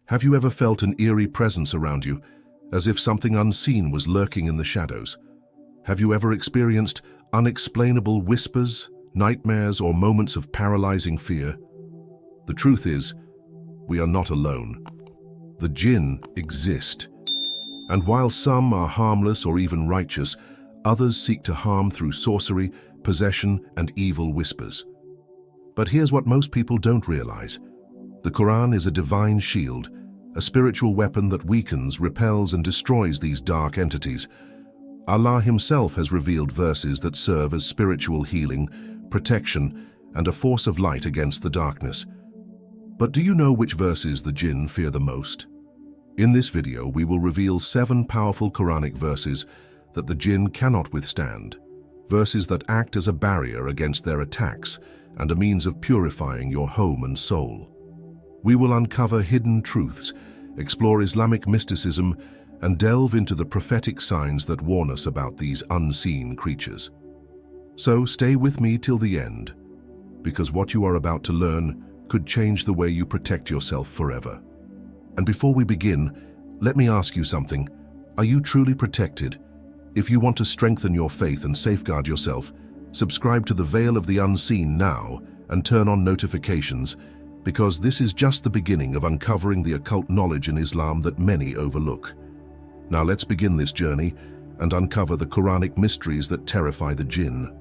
Have you ever felt an eerie presence around you, as if something unseen was lurking in the shadows? Have you ever experienced unexplainable whispers, nightmares, or moments of paralyzing fear? The truth is, we are not alone. The Jinn exist, and while some are harmless or even righteous, others seek to harm through sorcery, possession, and evil whispers. But here's what most people don't realize. The Quran is a divine shield, a spiritual weapon that weakens, repels, and destroys these dark entities. Allah Himself has revealed verses that serve as spiritual healing, protection, and a force of light against the darkness. But do you know which verses the Jinn fear the most? In this video, we will reveal 7 powerful Quranic verses that the Jinn cannot withstand, verses that act as a barrier against their attacks and a means of purifying your home and soul. We will uncover hidden truths, explore Islamic mysticism, and delve into the prophetic signs that warn us about these unseen creatures. So stay with me till the end, because what you are about to learn could change the way you protect yourself forever. And before we begin, let me ask you something. Are you truly protected? If you want to strengthen your faith and safeguard yourself, subscribe to the Veil of the Unseen now and turn on notifications, because this is just the beginning of uncovering the occult knowledge in Islam that many overlook. Now let's begin this journey and uncover the Quranic mysteries that terrify the Jinn.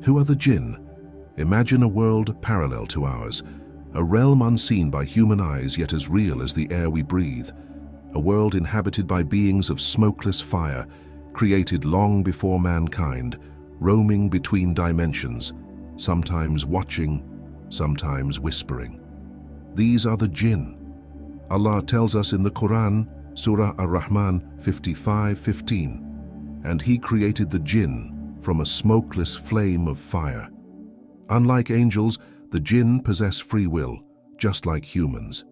Who are the Jinn? Imagine a world parallel to ours, a realm unseen by human eyes yet as real as the air we breathe, a world inhabited by beings of smokeless fire, created long before mankind, roaming between dimensions, sometimes watching, sometimes whispering. These are the Jinn. Allah tells us in the Quran, Surah Ar-Rahman 55:15, and He created the Jinn from a smokeless flame of fire. Unlike angels, the Jinn possess free will, just like humans.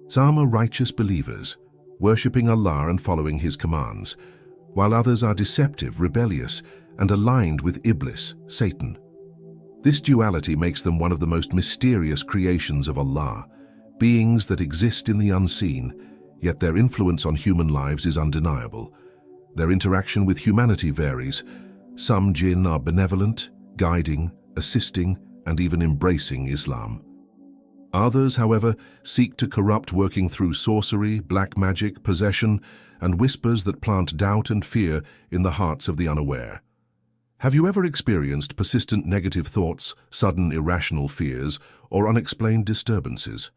Some are righteous believers, worshipping Allah and following His commands, while others are deceptive, rebellious, and aligned with Iblis, Satan. This duality makes them one of the most mysterious creations of Allah, beings that exist in the unseen, yet their influence on human lives is undeniable. Their interaction with humanity varies. Some Jinn are benevolent, guiding, assisting, and even embracing Islam. Others, however, seek to corrupt, working through sorcery, black magic, possession, and whispers that plant doubt and fear in the hearts of the unaware. Have you ever experienced persistent negative thoughts, sudden irrational fears, or unexplained disturbances?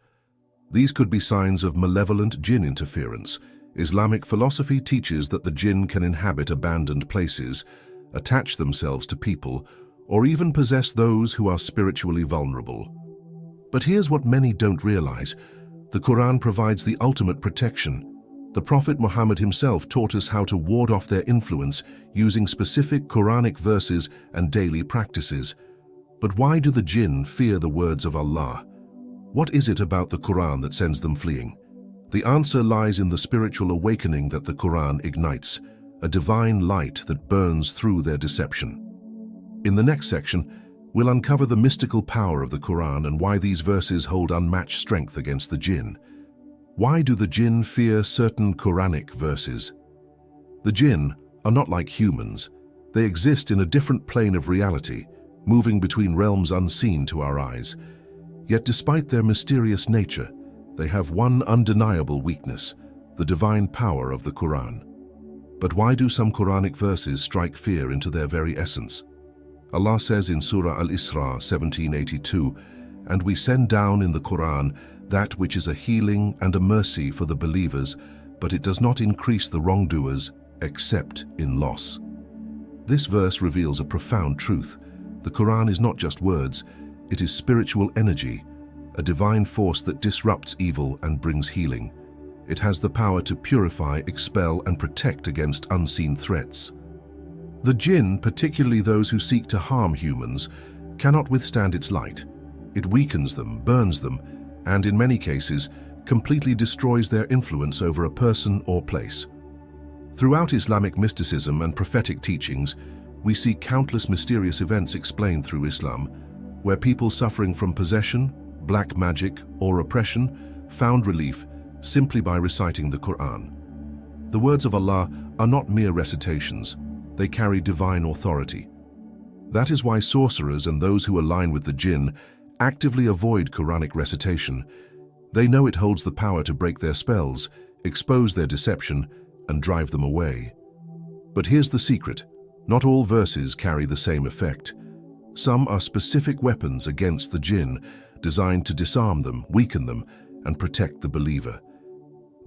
These could be signs of malevolent Jinn interference. Islamic philosophy teaches that the Jinn can inhabit abandoned places, attach themselves to people, or even possess those who are spiritually vulnerable. But here's what many don't realize. The Quran provides the ultimate protection. The Prophet Muhammad himself taught us how to ward off their influence using specific Quranic verses and daily practices. But why do the Jinn fear the words of Allah? What is it about the Quran that sends them fleeing? The answer lies in the spiritual awakening that the Quran ignites, a divine light that burns through their deception. In the next section, we'll uncover the mystical power of the Quran and why these verses hold unmatched strength against the Jinn. Why do the Jinn fear certain Quranic verses? The Jinn are not like humans. They exist in a different plane of reality, moving between realms unseen to our eyes. Yet despite their mysterious nature, they have one undeniable weakness, the divine power of the Quran. But why do some Quranic verses strike fear into their very essence? Allah says in Surah Al-Isra 17:82, "And we send down in the Quran that which is a healing and a mercy for the believers, but it does not increase the wrongdoers except in loss." This verse reveals a profound truth. The Quran is not just words, it is spiritual energy, a divine force that disrupts evil and brings healing. It has the power to purify, expel, and protect against unseen threats. The Jinn, particularly those who seek to harm humans, cannot withstand its light. It weakens them, burns them, and in many cases, completely destroys their influence over a person or place. Throughout Islamic mysticism and prophetic teachings, we see countless mysterious events explained through Islam, where people suffering from possession, black magic, or oppression found relief simply by reciting the Quran. The words of Allah are not mere recitations, they carry divine authority. That is why sorcerers and those who align with the Jinn actively avoid Quranic recitation. They know it holds the power to break their spells, expose their deception, and drive them away. But here's the secret. Not all verses carry the same effect. Some are specific weapons against the Jinn, designed to disarm them, weaken them, and protect the believer.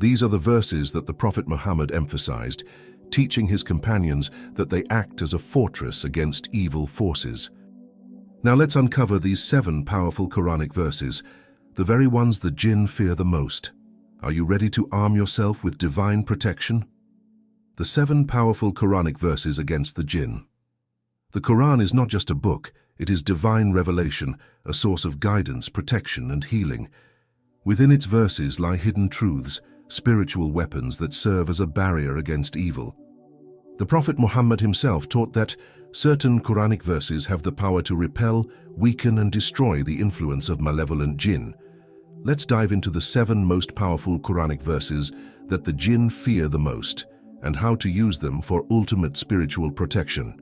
These are the verses that the Prophet Muhammad emphasized, teaching his companions that they act as a fortress against evil forces. Now let's uncover these 7 powerful Quranic verses, the very ones the Jinn fear the most. Are you ready to arm yourself with divine protection? The 7 powerful Quranic verses against the Jinn. The Quran is not just a book, it is divine revelation, a source of guidance, protection, and healing. Within its verses lie hidden truths, spiritual weapons that serve as a barrier against evil. The Prophet Muhammad himself taught that certain Quranic verses have the power to repel, weaken, and destroy the influence of malevolent Jinn. Let's dive into the 7 most powerful Quranic verses that the Jinn fear the most, and how to use them for ultimate spiritual protection.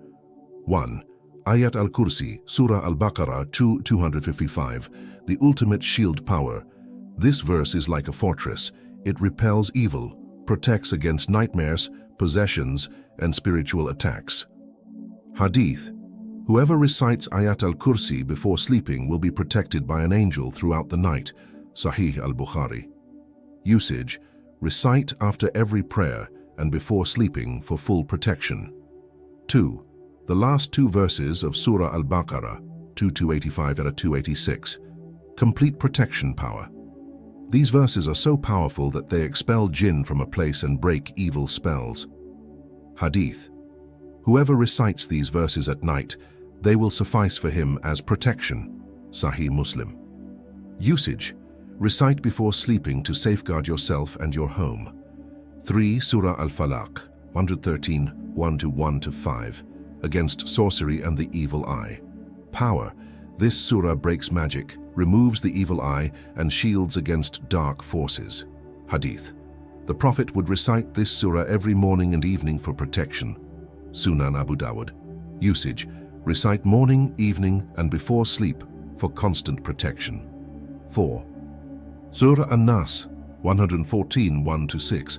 1. Ayat al-Kursi, Surah al-Baqarah 2:255, the ultimate shield power. This verse is like a fortress. It repels evil, protects against nightmares, possessions, and spiritual attacks. Hadith. Whoever recites Ayat al-Kursi before sleeping will be protected by an angel throughout the night. Sahih al-Bukhari. Usage. Recite after every prayer and before sleeping for full protection. 2. The last 2 verses of Surah al-Baqarah 2:285 and 2:86. Complete protection power. These verses are so powerful that they expel Jinn from a place and break evil spells. Hadith. Whoever recites these verses at night, they will suffice for him as protection. Sahih Muslim. Usage. Recite before sleeping to safeguard yourself and your home. 3. Surah al-Falaq 113, 1-1-5. Against sorcery and the evil eye. Power. This surah breaks magic, removes the evil eye, and shields against dark forces. Hadith. The Prophet would recite this surah every morning and evening for protection. Sunan Abu Dawud. Usage. Recite morning, evening, and before sleep for constant protection. 4. Surah An-Nas 114, 1-6.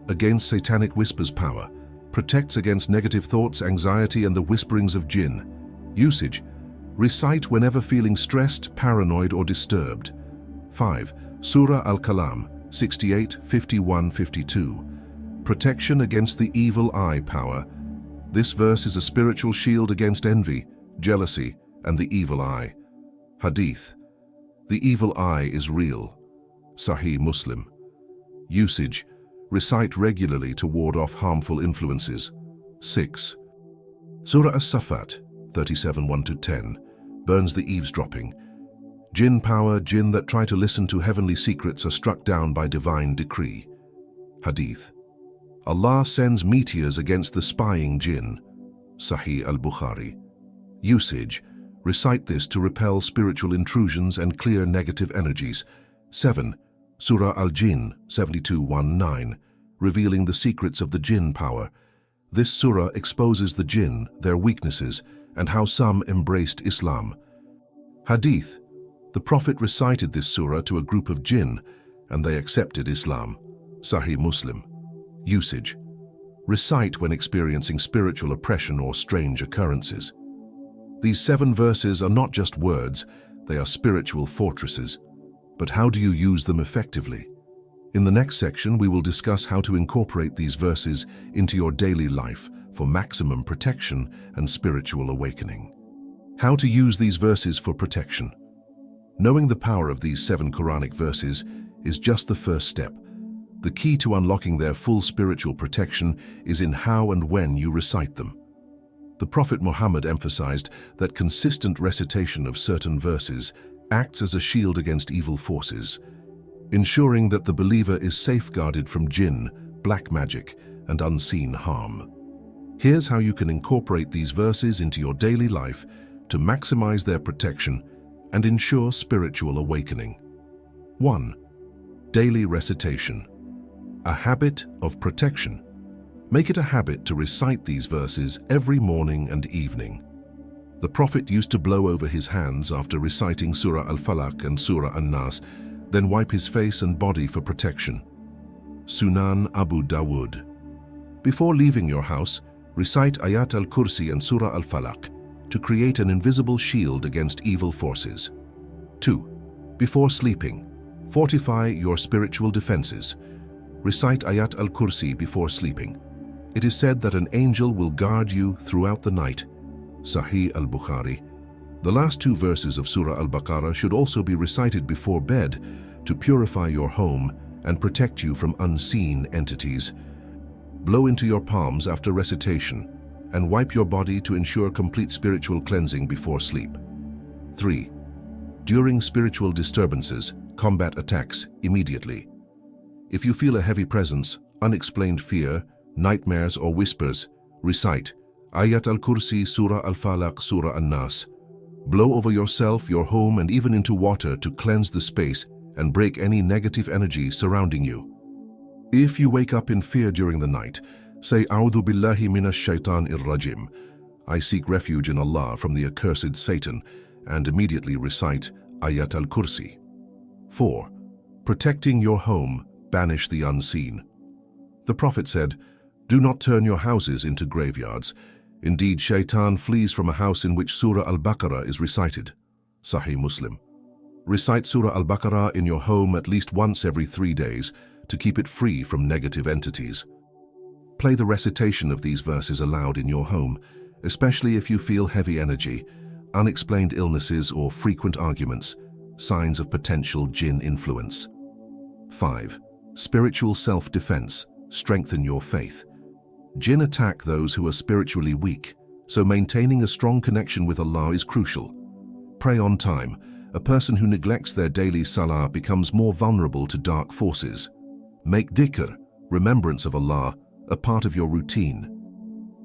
Against satanic whispers power. Protects against negative thoughts, anxiety, and the whisperings of Jinn. Usage. Recite whenever feeling stressed, paranoid, or disturbed. 5. Surah Al-Kalam 68, 51, 52. Protection against the evil eye power. This verse is a spiritual shield against envy, jealousy, and the evil eye. Hadith. The evil eye is real. Sahih Muslim. Usage. Recite regularly to ward off harmful influences. 6. Surah As-Safat 37, 1-10. Burns the eavesdropping. Jinn power, Jinn that try to listen to heavenly secrets are struck down by divine decree. Hadith. Allah sends meteors against the spying Jinn. Sahih al-Bukhari. Usage. Recite this to repel spiritual intrusions and clear negative energies. 7. Surah Al-Jinn 72:1-9, revealing the secrets of the Jinn power. This surah exposes the Jinn, their weaknesses, and how some embraced Islam. Hadith. The Prophet recited this surah to a group of Jinn, and they accepted Islam. Sahih Muslim. Usage. Recite when experiencing spiritual oppression or strange occurrences. These 7 verses are not just words, they are spiritual fortresses. But how do you use them effectively? In the next section, we will discuss how to incorporate these verses into your daily life for maximum protection and spiritual awakening. How to use these verses for protection. Knowing the power of these 7 Quranic verses is just the first step. The key to unlocking their full spiritual protection is in how and when you recite them. The Prophet Muhammad emphasized that consistent recitation of certain verses acts as a shield against evil forces, ensuring that the believer is safeguarded from Jinn, black magic, and unseen harm. Here's how you can incorporate these verses into your daily life to maximize their protection and ensure spiritual awakening. 1. Daily recitation. A habit of protection. Make it a habit to recite these verses every morning and evening. The Prophet used to blow over his hands after reciting Surah Al-Falaq and Surah An-Nas, then wipe his face and body for protection. Sunan Abu Dawud. Before leaving your house, recite Ayat al-Kursi and Surah Al-Falaq to create an invisible shield against evil forces. 2. Before sleeping, fortify your spiritual defenses. Recite Ayat al-Kursi before sleeping. It is said that an angel will guard you throughout the night. Sahih al-Bukhari. The last 2 verses of Surah Al-Baqarah should also be recited before bed to purify your home and protect you from unseen entities. Blow into your palms after recitation and wipe your body to ensure complete spiritual cleansing before sleep. 3. During spiritual disturbances, combat attacks immediately. If you feel a heavy presence, unexplained fear, nightmares or whispers, recite Ayat al-Kursi, Surah Al-Falaq, Surah An-Nas. Blow over yourself, your home, and even into water to cleanse the space and break any negative energy surrounding you. If you wake up in fear during the night, say A'udhu billahi minash shaitanir rajim. I seek refuge in Allah from the accursed Satan, and immediately recite Ayat al-Kursi. 4. Protecting your home, banish the unseen. The Prophet said, "Do not turn your houses into graveyards. Indeed, shaitan flees from a house in which Surah Al-Baqarah is recited." Sahih Muslim. Recite Surah Al-Baqarah in your home at least once every 3 days to keep it free from negative entities. Play the recitation of these verses aloud in your home, especially if you feel heavy energy, unexplained illnesses or frequent arguments, signs of potential Jinn influence. 5. Spiritual self-defense. Strengthen your faith. Jinn attack those who are spiritually weak, so maintaining a strong connection with Allah is crucial. Pray on time. A person who neglects their daily salah becomes more vulnerable to dark forces. Make dhikr, remembrance of Allah, a part of your routine.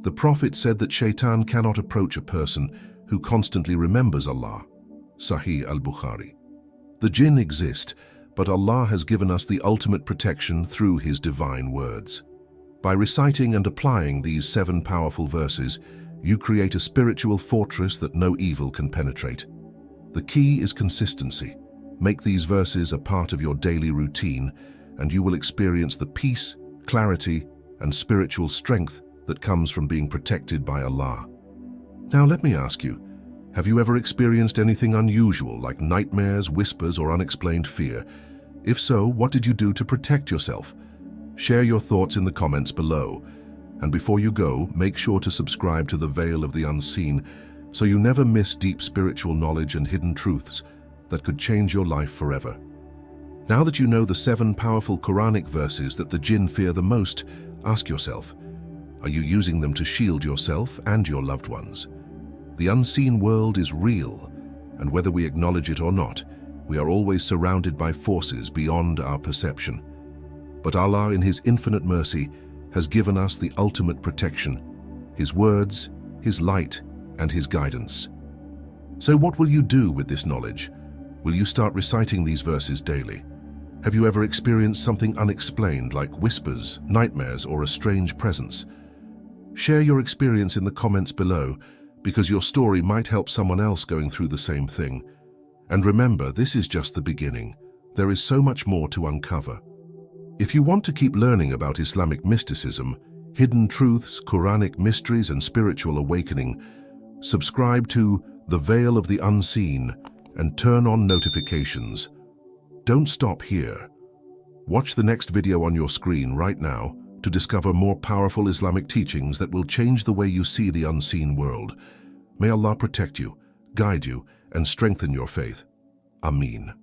The Prophet said that shaitan cannot approach a person who constantly remembers Allah. Sahih al-Bukhari. The jinn exist, but Allah has given us the ultimate protection through His divine words. By reciting and applying these 7 powerful verses, you create a spiritual fortress that no evil can penetrate. The key is consistency. Make these verses a part of your daily routine, and you will experience the peace, clarity, and spiritual strength that comes from being protected by Allah. Now let me ask you, have you ever experienced anything unusual like nightmares, whispers, or unexplained fear? If so, what did you do to protect yourself? Share your thoughts in the comments below. And before you go, make sure to subscribe to the Veil of the Unseen so you never miss deep spiritual knowledge and hidden truths that could change your life forever. Now that you know the 7 powerful Quranic verses that the jinn fear the most, ask yourself, are you using them to shield yourself and your loved ones? The unseen world is real, and whether we acknowledge it or not, we are always surrounded by forces beyond our perception. But Allah, in His infinite mercy, has given us the ultimate protection, His words, His light, and His guidance. So what will you do with this knowledge? Will you start reciting these verses daily? Have you ever experienced something unexplained like whispers, nightmares, or a strange presence? Share your experience in the comments below, because your story might help someone else going through the same thing. And remember, this is just the beginning. There is so much more to uncover. If you want to keep learning about Islamic mysticism, hidden truths, Quranic mysteries, and spiritual awakening, subscribe to The Veil of the Unseen and turn on notifications. Don't stop here. Watch the next video on your screen right now to discover more powerful Islamic teachings that will change the way you see the unseen world. May Allah protect you, guide you, and strengthen your faith. Ameen.